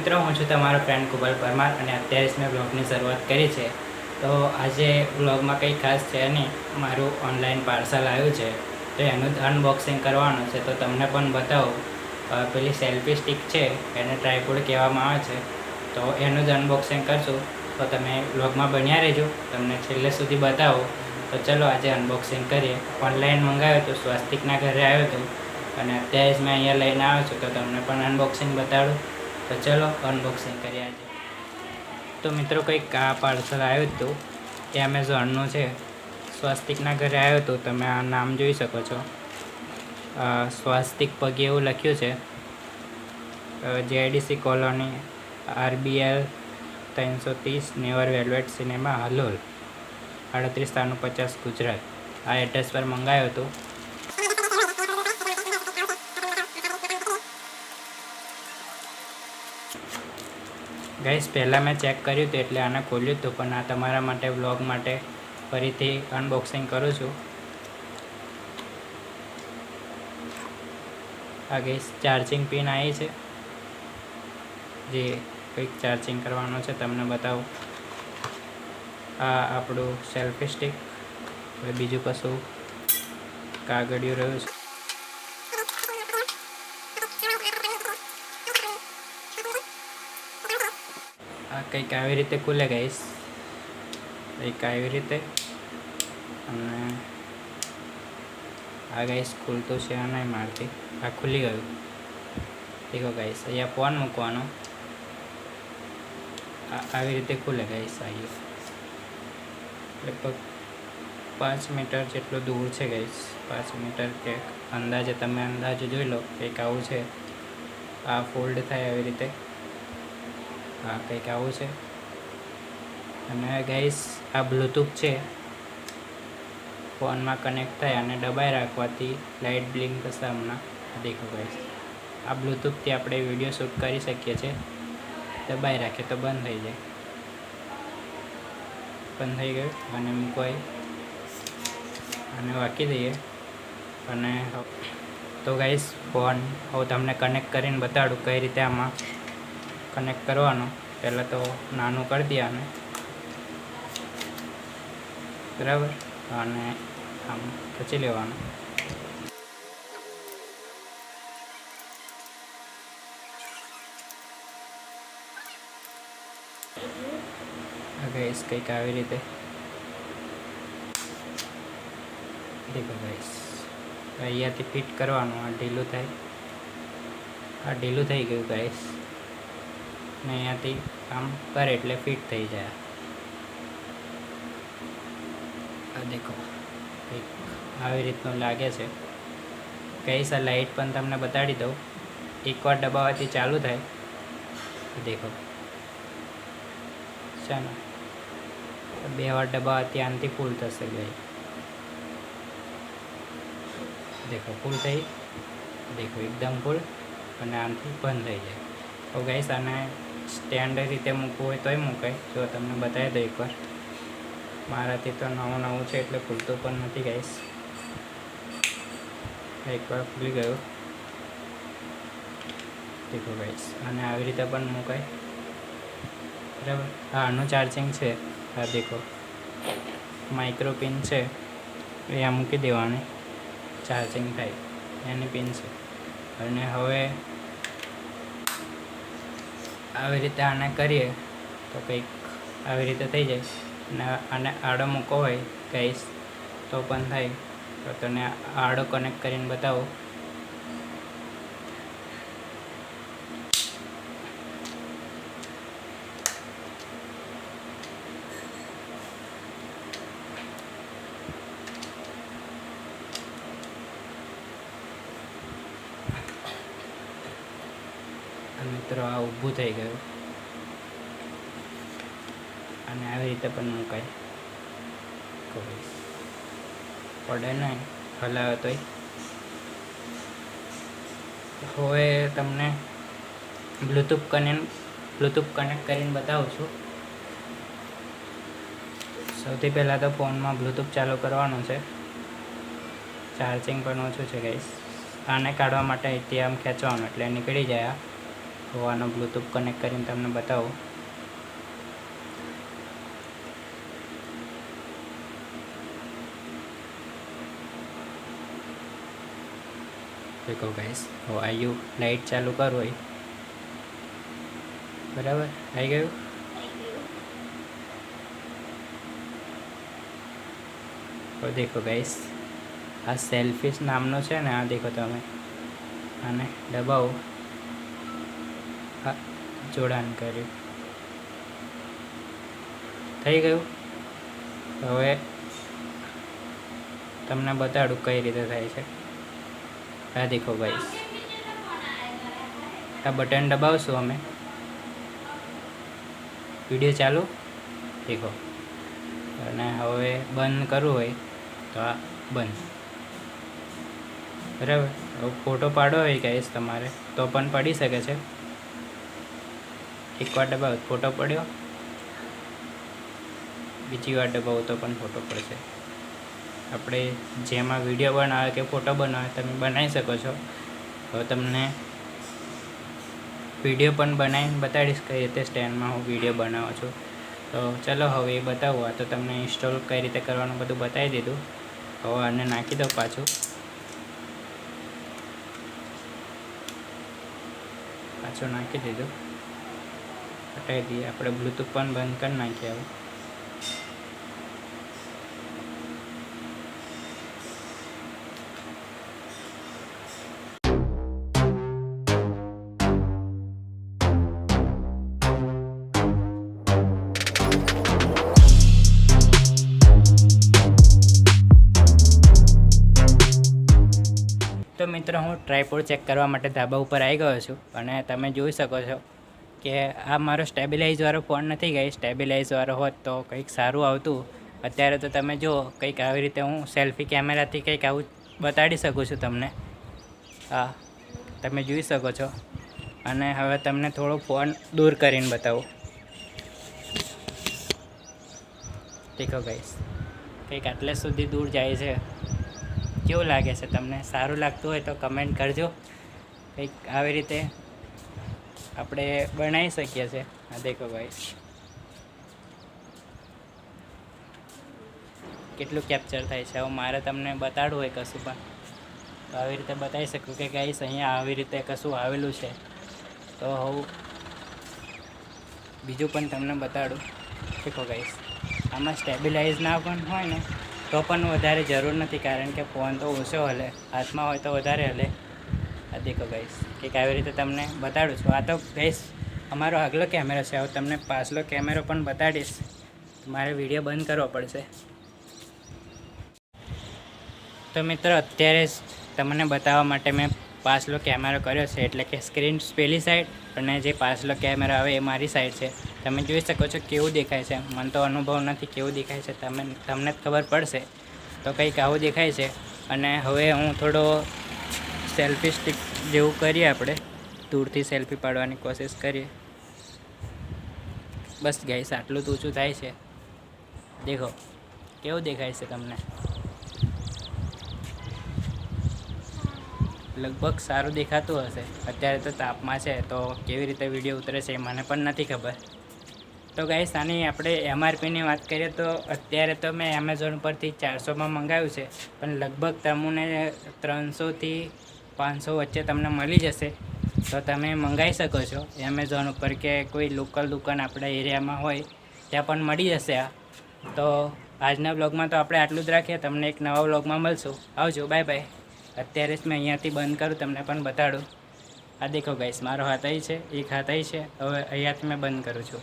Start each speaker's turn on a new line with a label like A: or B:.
A: મિત્રો, હું છું તમારો ફ્રેન્ડ કુબલ પરમાર અને અત્યારે જ મેં બ્લોગની શરૂઆત કરી છે. તો આજે બ્લોગમાં કંઈ ખાસ છે નહીં, મારું ઓનલાઈન પાર્સલ આવ્યું છે તો એનું અનબોક્સિંગ કરવાનું છે. તો તમને પણ બતાવું. પેલી સેલ્ફી સ્ટિક છે એને ટ્રાયપોડ કહેવામાં આવે છે, તો એનું જ અનબોક્સિંગ કરશું. તો તમે બ્લોગમાં બન્યા રહેજો, તમને છેલ્લે સુધી બતાવો. તો ચલો આજે અનબોક્સિંગ કરીએ. ઓનલાઈન મંગાવ્યું હતું, સ્વાસ્તિકના ઘરે આવ્યું હતું અને અત્યારે જ મેં અહીંયા લઈને આવ્યો છું, તો તમને પણ અનબોક્સિંગ બતાડું. તો ચલો અનબોક્સિંગ કરીએ આજે. તો મિત્રો, કંઈક આ પાર્સલ આવ્યું હતું એ એમેઝોનનું છે. સ્વાસ્તિકના ઘરે આવ્યું હતું, તમે આ નામ જોઈ શકો છો. સ્વાસ્તિક પગે એવું લખ્યું છે. JIDC colony, RBL 330, never velvet cinema, Halol, 3850 Gujarat. આ એડ્રેસ પર મંગાવ્યું હતું. ગાઈસ, પહેલાં મેં ચેક કર્યું હતું એટલે આને ખોલ્યું હતું, પણ આ તમારા માટે વ્લોગ માટે ફરીથી અનબોક્સિંગ કરું છું. આ ગાઈસ ચાર્જિંગ પિન આવી છે, જે કંઈક ચાર્જિંગ કરવાનું છે, તમને બતાવું. આ આપણું સેલ્ફી સ્ટિક. હવે બીજું કશું કાગળિયું રહ્યું છે. આ કંઈક આવી રીતે ખુલે ગાઈસ, કંઈક આવી રીતે. અને આ ગાઈસ ખુલતું છે નહીં મારથી. આ ખુલી ગયું. દેખો ગાઈસ, અહીંયા ફોન મૂકવાનો, આવી રીતે ખુલે ગાઈસ. આવી લગભગ 5 મીટર જેટલું દૂર છે ગાઈસ. 5 મીટર કે અંદાજે, તમે અંદાજે જોઈ લો. કંઈક આવું છે. આ ફોલ્ડ થાય આવી રીતે. હા, કંઈક આવું છે. અને ગાઈસ આ બ્લૂટૂથ છે, ફોનમાં કનેક્ટ થાય અને દબાઈ રાખવાથી લાઇટ બ્લિંક થશે હમણાં. દેખો ગાઈસ, આ બ્લૂટૂથથી આપણે વિડીયો શૂટ કરી શકીએ છીએ. દબાઈ રાખીએ તો બંધ થઈ જાય. બંધ થઈ ગયું. અને મૂકવાય અને વાંકી દઈએ. અને તો ગાઈસ, ફોન હવે તમને કનેક્ટ કરીને બતાડું કઈ રીતે આમાં કનેક્ટ કરવાનો. પહેલાં તો નાનું કરી દઈએ આને, બરાબર. અને આમ ખેંચી લેવાનું. ગાઈસ કંઈક આવી રીતે. દેખો ગાઈસ, અહીંયાથી ફિટ કરવાનું. આ ઢીલું થાય. આ ઢીલું થઈ ગયું ગાઈસ. ને અહીંયાથી આમ કરે એટલે ફિટ થઈ જાય. આ દેખો, કંઈક આવી રીતનું લાગે છે ગાઈસ. આ લાઇટ પણ તમને બતાડી દઉં. એકવાર દબાવવાથી ચાલુ થાય. દેખો છે ને, 2 વાર દબાવવાથી આનાથી ફૂલ થશે ગાઈસ. દેખો ફૂલ થઈ. દેખો એકદમ ફૂલ. અને આનાથી બંધ થઈ જાય. તો ગાઈસ, આને સ્ટેન્ડ રીતે મૂકવું હોય તોય મૂકાય. જો તમને બતાવી દઉં એકવાર. મારાથી તો નવું છે એટલે ખુલતું પણ નથી ગાઈસ. એકવાર ખુલી ગયું. દેખો ગાઈસ, અને આવી રીતે પણ મુકાય, બરાબર. હા, આનું ચાર્જિંગ છે. આ દેખો, માઇક્રો પિન છે, એ આ મૂકી દેવાની, ચાર્જિંગ થાય એની પિન છે. અને હવે આવી રીતે આને કરીએ તો કંઈક આવી રીતે થઈ જાય. અને આને આડો મૂકો હોય ગાઈસ તો પણ થાય. તો તને આડો કનેક્ટ કરીને બતાવો. મિત્રો, આ ઊભું થઈ ગયું. અને આવી રીતે પણ મુકાય. પડે નહીં, હલાવે તોય. હવે તમને બ્લૂટૂથ કનેક્ટ કરીને બતાવું છું. સૌથી પહેલાં તો ફોનમાં બ્લૂટૂથ ચાલુ કરવાનું છે. ચાર્જિંગ પણ ઓછું છે ગાઈસ. આને કાઢવા માટે અહીંથી આમ ખેંચવાનું એટલે નીકળી જાય. તો આનો બ્લૂટૂથ કનેક્ટ કરીને તમને બતાવું. દેખો ગાઈસ, હવે આવ્યું. લાઇટ ચાલુ કરું હોય બરાબર, આવી ગયું. તો દેખો ગાઈસ, આ સેલ્ફિશ નામનો છે ને, આ દેખો તમે આને દબાવો. હા, જોડાણ કર્યું, થઈ ગયું. હવે તમને બતાડું કઈ રીતે થાય છે. આ દેખો ગાઈસ, આ બટન દબાવશું અમે, વિડીયો ચાલુ દેખો. અને હવે બંધ કરવું હોય તો આ બંધ બરાબર. હવે ફોટો પાડવો હોય ગાઈસ તમારે તો પણ પડી શકે છે. એકવાર દબાવો ફોટો પડ્યો, બીજી વાર દબાવો તો પણ ફોટો પડશે. આપણે જેમાં વિડીયો બનાવે કે ફોટો બનાવે તમે બનાવી શકો છો. હવે તમને વિડીયો પણ બનાવીને બતાડીશ કઈ રીતે સ્ટેન્ડમાં હું વિડીયો બનાવું છું. તો ચલો હવે એ બતાવું. આ તો તમને ઇન્સ્ટોલ કઈ રીતે કરવાનું બધું બતાવી દીધું. હવે આને નાખી દઉં પાછું નાખી દીધું. હટાવી દઈએ. આપણે બ્લૂટૂથ પણ બંધ કરી નાખીએ. હવે તો મિત્રો, હું ટ્રાયપોડ ચેક કરવા માટે ધાબા ઉપર આવી ગયો છું. અને તમે જોઈ શકો છો કે આ મારો સ્ટેબિલાઇઝવાળો ફોન નથી. ગઈ સ્ટેબિલાઇઝવાળો હોત તો કંઈક સારું આવતું. અત્યારે તો તમે જુઓ કંઈક આવી રીતે હું સેલ્ફી કેમેરાથી કંઈક આવું બતાડી શકું છું તમને. હા, તમે જોઈ શકો છો. અને હવે તમને થોડો ફોન દૂર કરીને બતાવું. દેખો ગાઈસ, કંઈક આટલે સુધી દૂર જાય છે. કેવું લાગે છે તમને? સારું લાગતું હોય તો કમેન્ટ કરજો. કંઈક આવી રીતે આપણે બનાવી શકીએ છીએ. આ દેખો ભાઈ, કેટલું કેપ્ચર થાય છે. હવે મારે તમને બતાડવું હોય કશું પણ તો આવી રીતે બતાવી શકું કે ગાઈસ અહીંયા આવી રીતે કશું આવેલું છે. તો હું બીજું પણ તમને બતાડું. દેખો ગાઈસ, આમાં સ્ટેબિલાઇઝ ના પણ હોય ને તો પણ વધારે જરૂર નથી, કારણ કે ફોન તો ઓછો હલે, હાથમાં હોય તો વધારે હલે. આ દેખો ગાઈસ, કંઈક આવી રીતે તમને બતાડું છું. આ તો ગાઈસ અમારો આગલો કેમેરો છે. હવે તમને પાછલો કેમેરો પણ બતાડીશ. મારે વિડીયો બંધ કરવો પડશે. તો મિત્રો, અત્યારે જ તમને બતાવવા માટે મેં પાછલો કેમેરો કર્યો છે. એટલે કે સ્ક્રીન પેલી સાઈડ અને જે પાછલો કેમેરો આવે એ મારી સાઈડ છે. તમે જોઈ શકો છો કેવું દેખાય છે. મને તો અનુભવ નથી કેવું દેખાય છે, તમને જ ખબર પડશે. તો કંઈક આવું દેખાય છે. અને હવે હું થોડો સેલ્ફી સ્ટિક જેવું કરીએ, આપણે દૂરથી સેલ્ફી પાડવાની કોશિશ કરીએ. બસ ગાઈસ, આટલું જ ઊંચું થાય છે. દેખો કેવું દેખાય છે તમને. લગભગ સારું દેખાતું હશે. અત્યારે તો તાપમાં છે તો કેવી રીતે વિડીયો ઉતરે છે એ મને પણ નથી ખબર. તો ગાઈસ, આની આપણે MRPની વાત કરીએ તો અત્યારે તો મેં એમેઝોન પરથી 400માં મંગાવ્યું છે. પણ લગભગ તમને 300થી 500 વચ્ચે તમને મળી જશે. તો તમે મંગાવી શકો છો એમેઝોન ઉપર, કે કોઈ લોકલ દુકાન આપણા એરિયામાં હોય ત્યાં પણ મળી જશે આ. તો આજના વ્લોગમાં તો આપણે આટલું જ રાખીએ. તમને એક નવા વ્લોગમાં મળશું. આવજો, બાય બાય. અત્યારે જ મેં અહીંયાથી બંધ કરું, તમને પણ બતાડું. આ દેખો ગાઈસ, મારો હાથ અહીં છે, એક હાથ અહીં છે. હવે અહીંયાથી મેં બંધ કરું છું.